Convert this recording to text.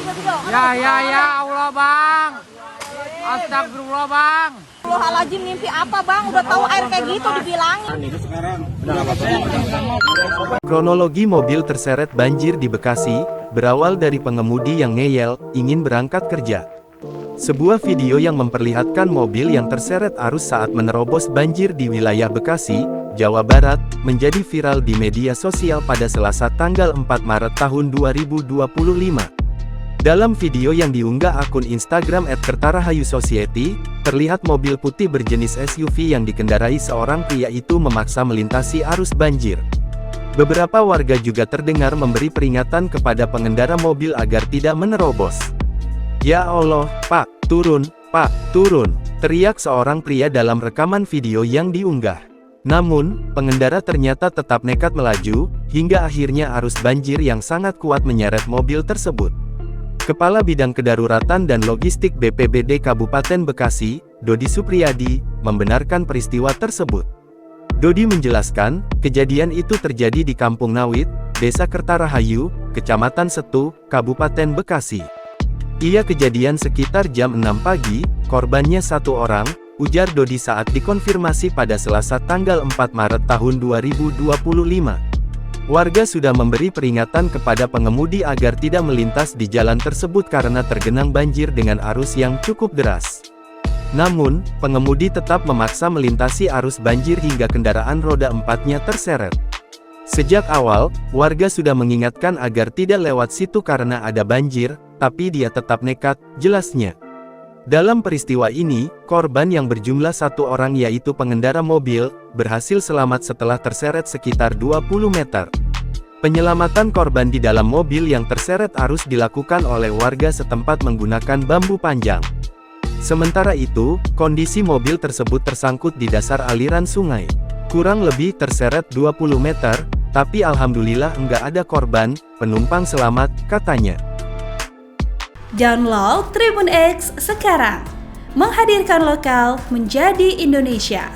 Ya Allah bang. Astagfirullah bang. Astagfirullahaladzim, mimpi apa bang? Udah tahu air kayak gitu dibilangin. Kronologi mobil terseret banjir di Bekasi, berawal dari pengemudi yang ngeyel, ingin berangkat kerja. Sebuah video yang memperlihatkan mobil yang terseret arus saat menerobos banjir di wilayah Bekasi, Jawa Barat, menjadi viral di media sosial pada Selasa tanggal 4 Maret tahun 2025. Dalam video yang diunggah akun Instagram @kertarahayusociety, terlihat mobil putih berjenis SUV yang dikendarai seorang pria itu memaksa melintasi arus banjir. Beberapa warga juga terdengar memberi peringatan kepada pengendara mobil agar tidak menerobos. "Ya Allah, Pak, turun, Pak, turun!" teriak seorang pria dalam rekaman video yang diunggah. Namun, pengendara ternyata tetap nekat melaju, hingga akhirnya arus banjir yang sangat kuat menyeret mobil tersebut. Kepala Bidang Kedaruratan dan Logistik BPBD Kabupaten Bekasi, Dodi Supriyadi, membenarkan peristiwa tersebut. Dodi menjelaskan, kejadian itu terjadi di Kampung Nawit, Desa Kertarahayu, Kecamatan Setu, Kabupaten Bekasi. Ia kejadian sekitar jam 6 pagi, korbannya satu orang, ujar Dodi saat dikonfirmasi pada Selasa tanggal 4 Maret tahun 2025. Warga sudah memberi peringatan kepada pengemudi agar tidak melintas di jalan tersebut karena tergenang banjir dengan arus yang cukup deras. Namun, pengemudi tetap memaksa melintasi arus banjir hingga kendaraan roda 4-nya terseret. Sejak awal, warga sudah mengingatkan agar tidak lewat situ karena ada banjir, tapi dia tetap nekat, jelasnya. Dalam peristiwa ini, korban yang berjumlah satu orang yaitu pengendara mobil, berhasil selamat setelah terseret sekitar 20 meter. Penyelamatan korban di dalam mobil yang terseret arus dilakukan oleh warga setempat menggunakan bambu panjang. Sementara itu, kondisi mobil tersebut tersangkut di dasar aliran sungai. Kurang lebih terseret 20 meter, tapi alhamdulillah enggak ada korban, penumpang selamat, katanya. Download Tribun X sekarang, menghadirkan lokal menjadi Indonesia.